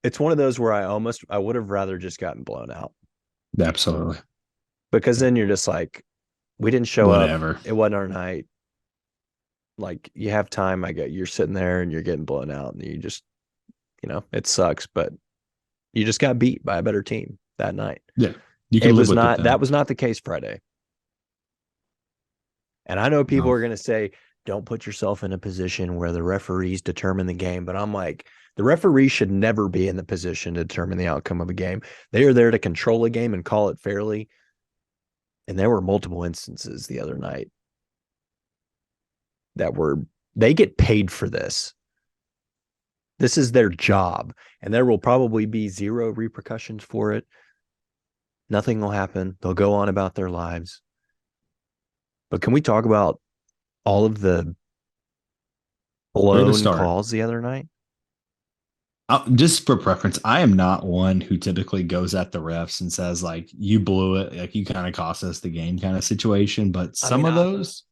it's one of those where I would have rather just gotten blown out, Absolutely. because then you're just like, we didn't show up. Whatever. It wasn't our night. Like, you have time. You're sitting there and you're getting blown out, and you just, it sucks, but you just got beat by a better team that night. Yeah. You It can live was with it not, that then. was not the case Friday. And I know people No. are going to say, don't put yourself in a position where the referees determine the game. But I'm like, the referee should never be in the position to determine the outcome of a game. They are there to control a game and call it fairly. And there were multiple instances the other night they get paid for this. This is their job. And there will probably be zero repercussions for it. Nothing will happen. They'll go on about their lives. But can we talk about all of the Where to blown start? calls the other night? Just for preference, I am not one who typically goes at the refs and says, like, you blew it, like, you kind of cost us the game kind of situation. But I some mean, of I, those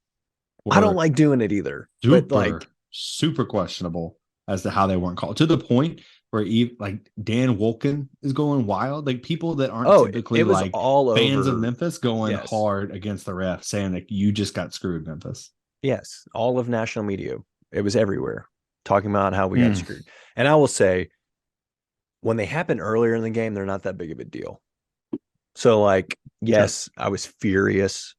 I don't were like doing it either, but super, like, super questionable as to how they weren't called, to the point where even, like, Dan Wolken is going wild. Like, people that aren't oh, typically it was like all fans of over. Memphis going Yes. hard against the ref, saying that you just got screwed, Memphis. Yes. All of national media. It was everywhere talking about how we got Mm, screwed. And I will say, when they happen earlier in the game, they're not that big of a deal. So, like, sure. yes, I was furious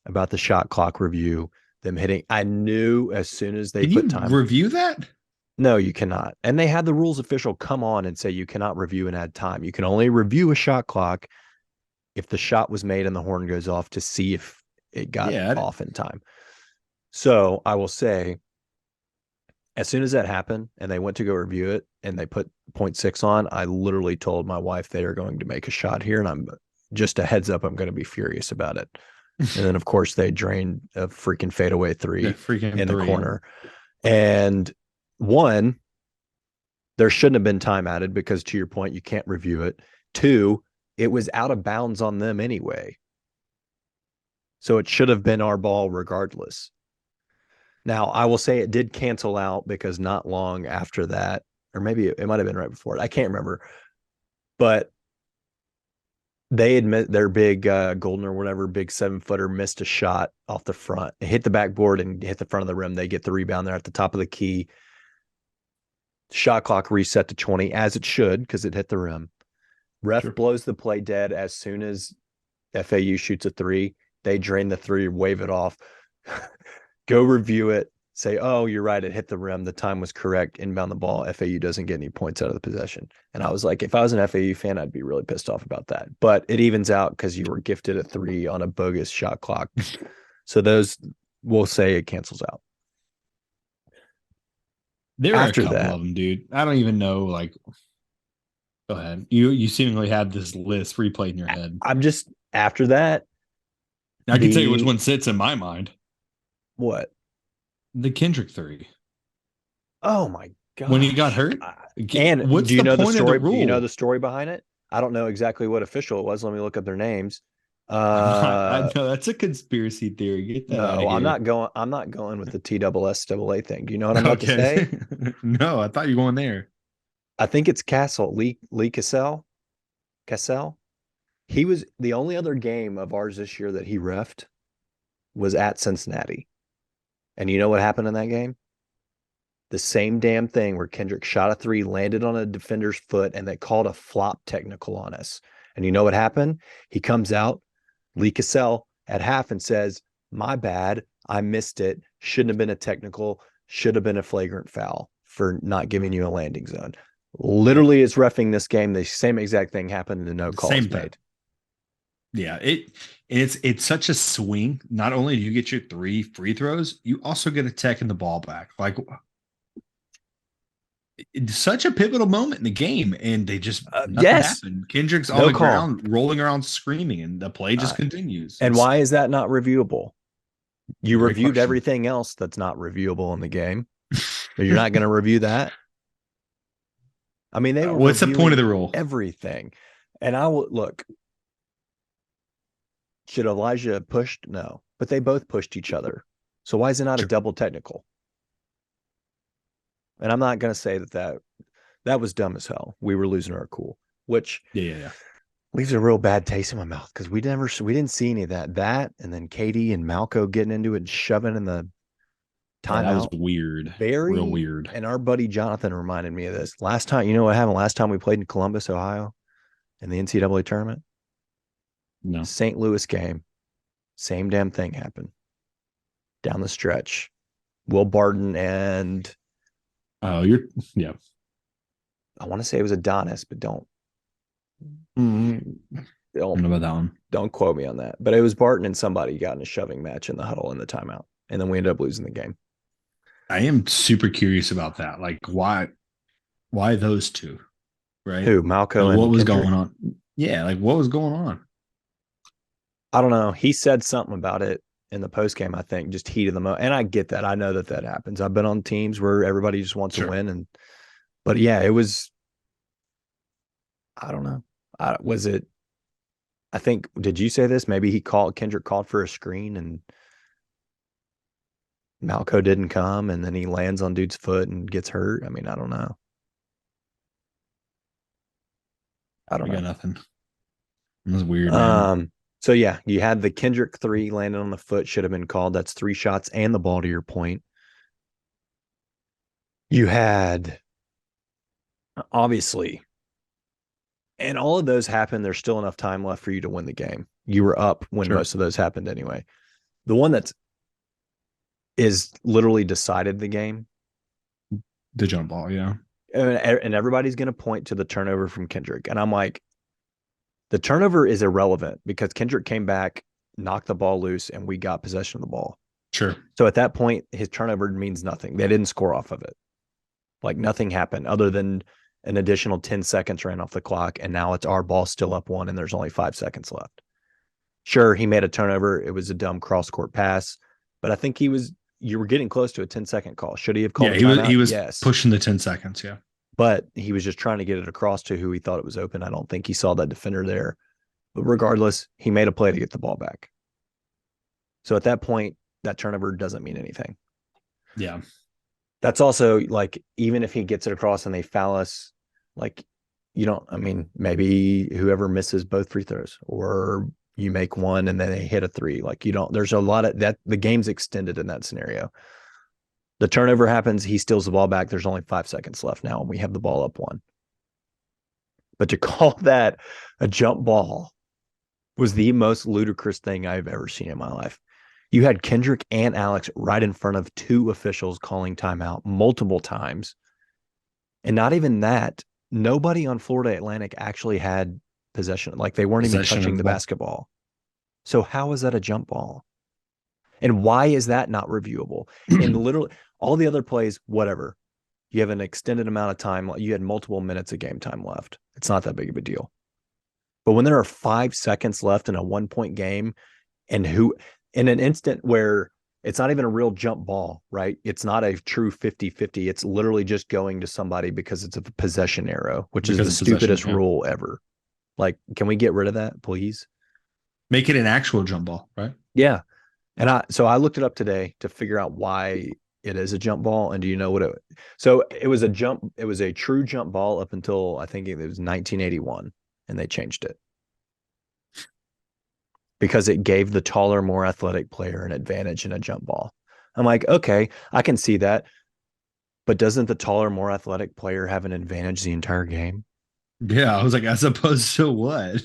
about the shot clock review, them hitting. I knew as soon as they Can put you time. review that? No, you cannot. And they had the rules official come on and say you cannot review and add time. You can only review a shot clock if the shot was made and the horn goes off to see if it got Yeah. off in time. So I will say, as soon as that happened and they went to go review it and they put point 0.6 on, I literally told my wife they are going to make a shot here. And I'm just a heads up, I'm going to be furious about it. And then, of course, they drained a freaking fadeaway The three freaking in the three. corner. And one, there shouldn't have been time added because, to your point, you can't review it. Two, it was out of bounds on them anyway. So it should have been our ball regardless. Now, I will say it did cancel out because not long after that, or maybe it might have been right before it, I can't remember, but they admit their big Golden or whatever, big 7-footer missed a shot off the front. It hit the backboard and hit the front of the rim. They get the rebound there at the top of the key. Shot clock reset to 20, as it should, because it hit the rim. Ref Sure. blows the play dead as soon as FAU shoots a three. They drain the three, wave it off, go review it, say, oh, you're right, it hit the rim. The time was correct. Inbound the ball. FAU doesn't get any points out of the possession. And I was like, if I was an FAU fan, I'd be really pissed off about that. But it evens out because you were gifted a three on a bogus shot clock. So those, we'll say it cancels out. There are a After couple that, of them, dude. I don't even know. Like, go ahead. You seemingly had this list replayed in your head. I'm just, after that, I can tell you which the one sits in my mind. what? The Kendrick three. Oh my When he got gosh. hurt. And What's do you the know the point of the story? Do you know rule? the story behind it? I don't know exactly what official it was. Let me look up their names. I Uh know that's a conspiracy theory. Get that out of no, here. I'm not going with the TSSAA thing. Do you know what I'm about to Okay. say? No, I thought you were going there. I think it's Lee Cassell. Cassell. He was the only other game of ours this year that he refed was at Cincinnati. And you know what happened in that game? The same damn thing where Kendrick shot a three, landed on a defender's foot, and they called a flop technical on us. And you know what happened? He comes out, Lee Cassell, at half and says, my bad. I missed it. Shouldn't have been a technical. Should have been a flagrant foul for not giving you a landing zone. Literally, is refing this game. The same exact thing happened and no The calls same thing. made. Yeah, it's such a swing. Not only do you get your three free throws, you also get a tech in the ball back. Like, it's such a pivotal moment in the game, and they just nothing Yes, happened. Kendrick's on no the call. ground, rolling around, screaming, and the play just Uh, continues. and It's why is that not reviewable? You great reviewed question. everything else that's not reviewable in the game. But you're not going to review that. I mean, they were What's the point of reviewing the rule? everything. And I will look, should Elijah have pushed? No, but they both pushed each other. So why is it not a Sure. double technical? And I'm not going to say that That was dumb as hell. We were losing our cool, which Yeah. leaves a real bad taste in my mouth because we didn't see any of that. That and then Katie and Malco getting into it and shoving in the Yeah, that was timeout. weird. Real Very, weird. and our buddy Jonathan reminded me of this. Last time, you know what happened last time we played in Columbus, Ohio in the NCAA tournament? No. St. Louis game. Same damn thing happened down the stretch. Will Barton and Oh, yeah. I want to say it was Adonis, but don't Mm, I don't know about that one. don't quote me on that. But it was Barton and somebody got in a shoving match in the huddle in the timeout, and then we ended up losing the game. I am super curious about that. Like, why those two? Right? Who, Malco Like, what and was Kendrick? going on? Yeah, like what was going on? I don't know. He said something about it in the post game. I think just heat of the moment, and I get that. I know that happens. I've been on teams where everybody just wants to Sure. win, but yeah, it was. I don't know. Was it? I think. Did you say this? Maybe Kendrick called for a screen and Malco didn't come, and then he lands on dude's foot and gets hurt. I mean, I don't know. I don't I got know. nothing. It was weird, man. So yeah, you had the Kendrick 3 landed on the foot, should have been called. That's 3 shots and the ball to your point. You had obviously, and all of those happened. There's still enough time left for you to win the game. You were up when Sure. most of those happened anyway. The one that is literally decided the game. The jump ball, yeah. And everybody's going to point to the turnover from Kendrick. And I'm like, the turnover is irrelevant because Kendrick came back, knocked the ball loose, and we got possession of the ball. Sure. So at that point, his turnover means nothing. They didn't score off of it. Like nothing happened other than an additional 10 seconds ran off the clock. And now it's our ball still up 1 and there's only 5 seconds left. Sure, he made a turnover. It was a dumb cross court pass, but I think you were getting close to a 10-second call. Should he have called Yeah, a timeout? he was Yes. pushing the 10 seconds, yeah. But he was just trying to get it across to who he thought it was open. I don't think he saw that defender there. But regardless, he made a play to get the ball back. So at that point, that turnover doesn't mean anything. Yeah. That's also like, even if he gets it across and they foul us, like, maybe whoever misses both free throws or you make one and then they hit a 3. Like, there's a lot of that. The game's extended in that scenario. The turnover happens. He steals the ball back. There's only 5 seconds left now and we have the ball up 1. But to call that a jump ball was the most ludicrous thing I've ever seen in my life. You had Kendrick and Alex right in front of 2 officials calling timeout multiple times. And not even that, nobody on Florida Atlantic actually had possession. Like they weren't even touching the basketball. So how is that a jump ball? And why is that not reviewable? And literally all the other plays, whatever. You have an extended amount of time. You had multiple minutes of game time left. It's not that big of a deal. But when there are 5 seconds left in a 1-point game and in an instant where it's not even a real jump ball, right? It's not a true 50-50. It's literally just going to somebody because it's a possession arrow, which is the stupidest rule ever. Like, can we get rid of that, please? Make it an actual jump ball, right? Yeah. And I looked it up today to figure out why it is a jump ball. And do you know what it was a true jump ball up until I think it was 1981 and they changed it. Because it gave the taller, more athletic player an advantage in a jump ball. I'm like, okay, I can see that. But doesn't the taller, more athletic player have an advantage the entire game? Yeah, I was like, as opposed to what?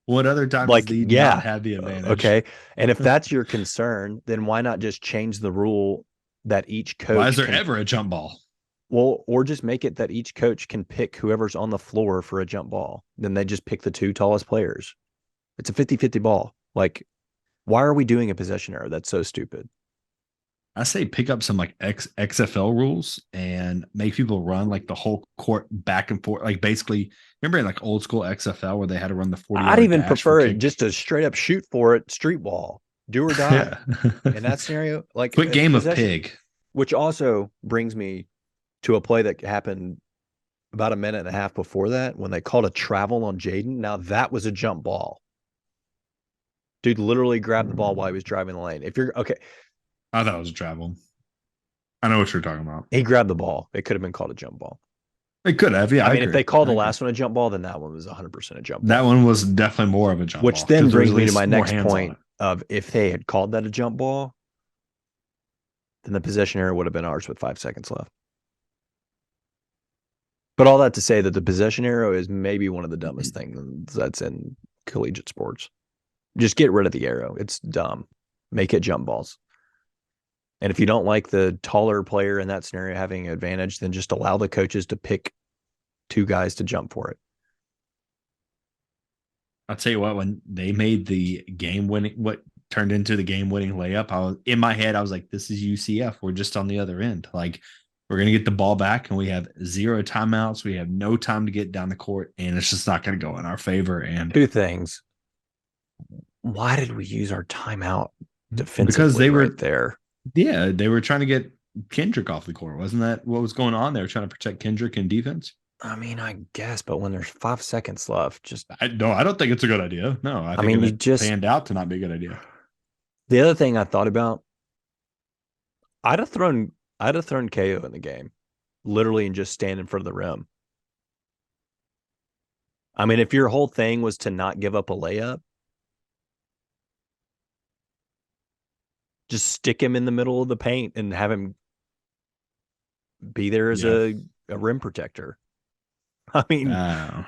What other time does Like, he not yeah, have the advantage? okay. And if that's your concern, then why not just change the rule that each coach Why is there ever a jump ball? Well, or just make it that each coach can pick whoever's on the floor for a jump ball. Then they just pick the 2 tallest players. It's a 50-50 ball. Like, why are we doing a possession error? That's so stupid. I say pick up some like XFL rules and make people run like the whole court back and forth. Like basically, remember in like old school XFL where they had to run the 40 I'd even dash prefer it just to straight up shoot for it, street ball, do or die. In that scenario, like quick game of possession, pig. which also brings me to a play that happened about a minute and a half before that when they called a travel on Jaden. Now that was a jump ball. Dude literally grabbed the ball while he was driving the lane. If you're okay, I thought it was a travel. I know what you're talking about. he grabbed the ball. It could have been called a jump ball. It could have. Yeah, I I mean, if agree. they called I the agree. last one a jump ball, then that one was 100% a jump That ball. one was definitely more of a jump Which ball then because there was brings at me to my least more next hands on point it. of if they had called that a jump ball, then the possession error would have been ours with 5 seconds left. But all that to say that the possession arrow is maybe one of the dumbest things that's in collegiate sports. Just get rid of the arrow. It's dumb. Make it jump balls. And if you don't like the taller player in that scenario having an advantage, then just allow the coaches to pick two guys to jump for it. I'll tell you what, when they made the game winning, what turned into the game winning layup, I was in my head, I was like, this is UCF. We're just on the other end. Like, we're going to get the ball back and we have 0 timeouts. We have no time to get down the court and it's just not going to go in our favor. And Two things. Why did we use our timeout because defensively they right were, there? yeah, they were trying to get Kendrick off the court. Wasn't that what was going on? They were trying to protect Kendrick in defense. I mean, I guess, but when there's 5 seconds left, just No, I don't think it's a good idea. No, I I think mean, you it just panned out to not be a good idea. the other thing I thought about, I'd have thrown KO in the game, literally, and just stand in front of the rim. I mean, if your whole thing was to not give up a layup, just stick him in the middle of the paint and have him be there as Yeah. a rim protector. I mean, I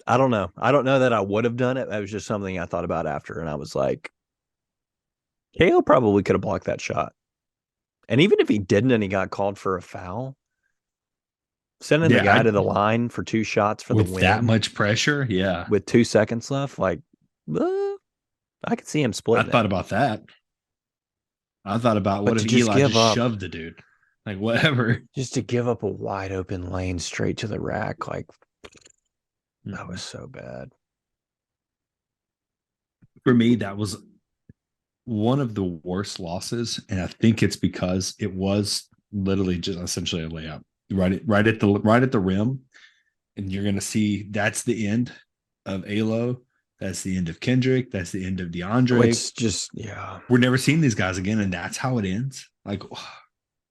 don't know. I don't know that I would have done it. That was just something I thought about after, and I was like, KO probably could have blocked that shot. And even if he didn't and he got called for a foul, sending the guy to the line for 2 shots for the with win that much pressure, yeah. with 2 seconds left, like, I could see him I splitting thought it. about that. I thought about But what to if just Eli give just up, shoved the dude? Like, whatever. just to give up a wide open lane straight to the rack, like, that was so bad. For me, that was one of the worst losses. And I think it's because it was literally just essentially a layup. Right at the rim. And you're gonna see that's the end of Alo. That's the end of Kendrick. That's the end of DeAndre. It's just, yeah. We're never seeing these guys again, and that's how it ends. Like,